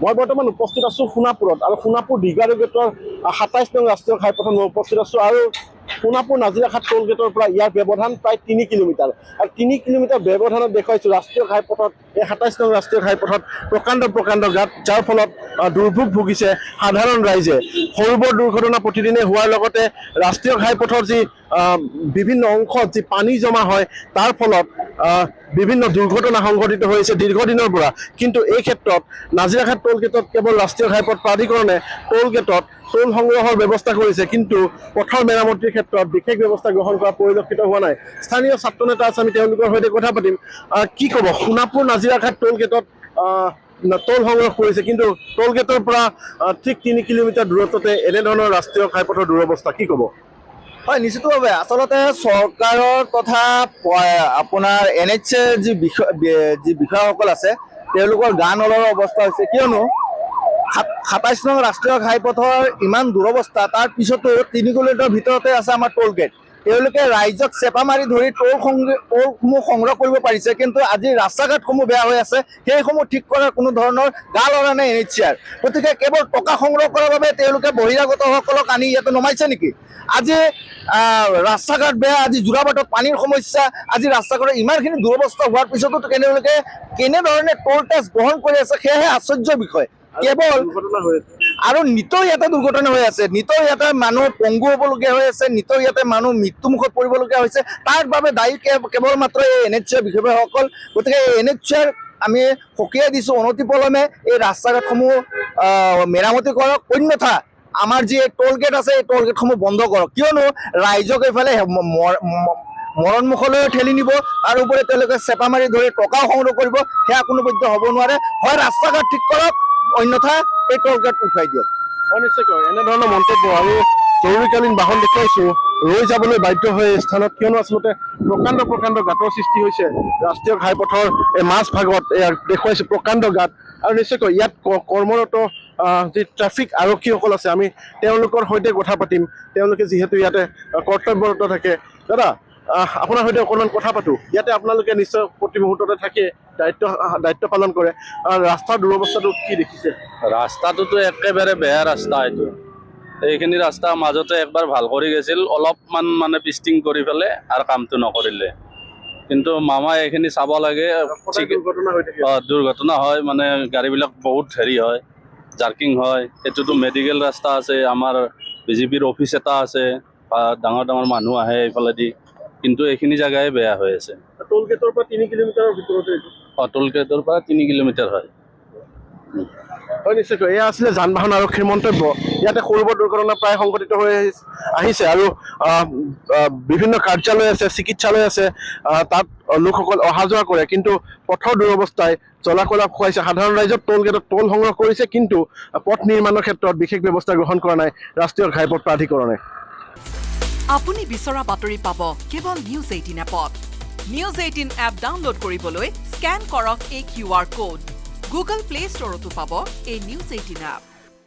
মই বৰ্তমান উপস্থিত আছোঁ সোণাপুৰত আৰু সোণাপুৰ দীঘাৰু গেটৰ ২৭ নং ৰাষ্ট্ৰীয় ঘাইপথত মই উপস্থিত আছোঁ আৰু সোণাপুৰ নাজিৰাঘাট টোল গেটৰ পৰা ইয়াৰ ব্যৱধান প্ৰায় ৩ কিলোমিটাৰ আৰু ৩ কিলোমিটাৰ ব্যৱধানত দেখুৱাইছোঁ ৰাষ্ট্ৰীয় ঘাইপথত এই ২৭ নং ৰাষ্ট্ৰীয় ঘাইপথত প্ৰকাণ্ড গাঁত যাৰ ফলত দুৰ্ভোগ ভুগিছে সাধাৰণ ৰাইজে সৰু বৰ দুৰ্ঘটনা প্ৰতিদিনে হোৱাৰ লগতে ৰাষ্ট্ৰীয় ঘাইপথৰ যি বিভিন্ন অংশত যি পানী জমা হয় তাৰ ফলত বিভিন্ন দুৰ্ঘটনা সংঘটিত হৈছে দীৰ্ঘদিনৰ পৰা কিন্তু এই ক্ষেত্ৰত নাজিৰাঘাট টোল গেটত কেৱল ৰাষ্ট্ৰীয় ঘাইপথ প্ৰাধিকৰণে টোল গেটত টোল সংগ্ৰহৰ ব্যৱস্থা কৰিছে কিন্তু পথৰ মেৰামতিৰ ক্ষেত্ৰত বিশেষ ব্যৱস্থা গ্ৰহণ কৰা পৰিলক্ষিত হোৱা নাই স্থানীয় ছাত্ৰ নেতা আছে আমি তেওঁলোকৰ সৈতে কথা পাতিম কি ক'ব সোণাপুৰ নাজিৰাঘাট টোল গেটত টোল সংগ্ৰহ কৰিছে কিন্তু টোল গেটৰ পৰা ঠিক ৩ কিলোমিটাৰ দূৰত্বতে এনেধৰণৰ ৰাষ্ট্ৰীয় ঘাইপথৰ দুৰৱস্থা কি ক'ব হয় নিশ্চিতভাৱে আচলতে চৰকাৰৰ তথা আপোনাৰ NHA যি বিষয়াসকল আছে তেওঁলোকৰ গা নলৰা অৱস্থা হৈছে কিয়নো ২৭ নং ৰাষ্ট্ৰীয় ঘাইপথৰ ইমান দুৰৱস্থা তাৰ পিছতো ৩ কিলোমিটাৰ ভিতৰতে আছে আমাৰ টোল গেট তেওঁলোকে ৰাইজক চেপা মাৰি ধৰি টোলসমূহ সংগ্ৰহ কৰিব পাৰিছে কিন্তু আজি ৰাস্তা ঘাটসমূহ বেয়া হৈ আছে সেইসমূহ ঠিক কৰাৰ কোনো ধৰণৰ গা লৰা নাই NHAৰ গতিকে কেৱল টকা সংগ্ৰহ কৰাৰ বাবে তেওঁলোকে বহিৰাগতসকলক আনি ইয়াতে নমাইছে নেকি আজি ৰাস্তা ঘাট বেয়া আজি যোৰাবাটত পানীৰ সমস্যা আজি ৰাস্তা ঘাটৰ ইমানখিনি দুৰৱস্থা হোৱাৰ পিছতো তেওঁলোকে কেনেধৰণে টোল টেক্স গ্ৰহণ কৰি আছে সেয়াহে আশ্চৰ্যৰ বিষয় কেৱল আৰু নিতৌ ইয়াতে দুৰ্ঘটনা হৈ আছে নিতৌ ইয়াতে মানুহ পংগু হ'বলগীয়া হৈ আছে নিতৌ ইয়াতে মানুহ মৃত্যুমুখত পৰিবলগীয়া হৈছে তাৰ বাবে দায়ী কেৱল মাত্ৰ এই NHA বিষয়াসকল গতিকে NHAৰ আমি সকীয়াই দিছোঁ অনতিপলমে এই ৰাস্তা ঘাটসমূহ মেৰামতি কৰক অন্যথা আমাৰ যি টোল গেট আছে এই টোল গেটসমূহ বন্ধ কৰক কিয়নো ৰাইজক এইফালে মৰণমুখলৈ ঠেলি নিব তাৰ উপৰি তেওঁলোকে চেপা মাৰি ধৰি টকাও সংগ্ৰহ কৰিব সেয়া কোনোপধ্যে হ'ব নোৱাৰে হয় ৰাস্তা ঘাট ঠিক কৰক অন্যথা এই টোল গেট উঠাই দিয়ক নিশ্চয়কৈ এনেধৰণৰ মন্তব্য আৰু জৰুৰীকালীন বাহন দেখুৱাইছোঁ ৰৈ যাবলৈ বাধ্য হৈ স্থানত কিয়নো আচলতে প্ৰকাণ্ড গাঁতৰ সৃষ্টি হৈছে ৰাষ্ট্ৰীয় ঘাইপথৰ এই মাজভাগত দেখুৱাইছোঁ প্ৰকাণ্ড গাঁত আৰু নিশ্চয়কৈ ইয়াত কৰ্মৰত যি ট্ৰাফিক আৰক্ষীসকল আছে আমি তেওঁলোকৰ সৈতে কথা পাতিম তেওঁলোকে যিহেতু ইয়াতে কৰ্তব্যৰত থাকে দাদা আপোনাৰ সৈতে অকণমান কথা পাতোঁ ইয়াতে আপোনালোকে নিশ্চয় প্ৰতি মুহূৰ্ততে থাকে দায়িত্ব পালন কৰে ৰাস্তাৰ দুৰৱস্থাটো কি দেখিছে ৰাস্তাটোতো একেবাৰে বেয়া ৰাস্তা এইটো এইখিনি ৰাস্তা মাজতে একবাৰ ভাল কৰি গৈছিল অলপমান মানে পিষ্টিং কৰি পেলাই আৰু কামটো নকৰিলে কিন্তু মামাই এইখিনি চাব লাগে দুৰ্ঘটনা হয় মানে গাড়ীবিলাক বহুত হেৰি হয় জাৰ্কিং হয় এইটোতো মেডিকেল ৰাস্তা আছে আমাৰ BJPৰ অফিচ এটা আছে বা ডাঙৰ মানুহ আহে এইফালেদি কিন্তু এইখিনি জেগাই বেয়া হৈ আছে টোল গেটৰ পৰা 3 কিলোমিটাৰৰ ভিতৰতে টোল গেটৰ পৰা 3 কিলোমিটাৰ হয় নিশ্চয়কৈ এয়া আছিলে যান বাহন আৰক্ষীৰ মন্তব্য ইয়াতে সৰু বৰ দুৰ্ঘটনা প্ৰায় সংঘটিত হৈ আহিছে আৰু বিভিন্ন কাৰ্যালয় আছে চিকিৎসালয় আছে তাত লোকসকল অহা যোৱা কৰে কিন্তু পথৰ দুৰৱস্থাই জলাকলা খুৱাইছে সাধাৰণ ৰাইজক টোল গেটত টোল সংগ্ৰহ কৰিছে কিন্তু পথ নিৰ্মাণৰ ক্ষেত্ৰত বিশেষ ব্যৱস্থা গ্ৰহণ কৰা নাই ৰাষ্ট্ৰীয় ঘাইপথ প্ৰাধিকৰণে আপুনি বিচৰা বাতৰি পাব কেৱল নিউজ 18 এপত নিউজ 18 এপ ডাউনলোড কৰিবলৈ স্ক্যান কৰক এই QR কোড গুগল প্লে ষ্টৰতো পাব এই নিউজ 18 এপ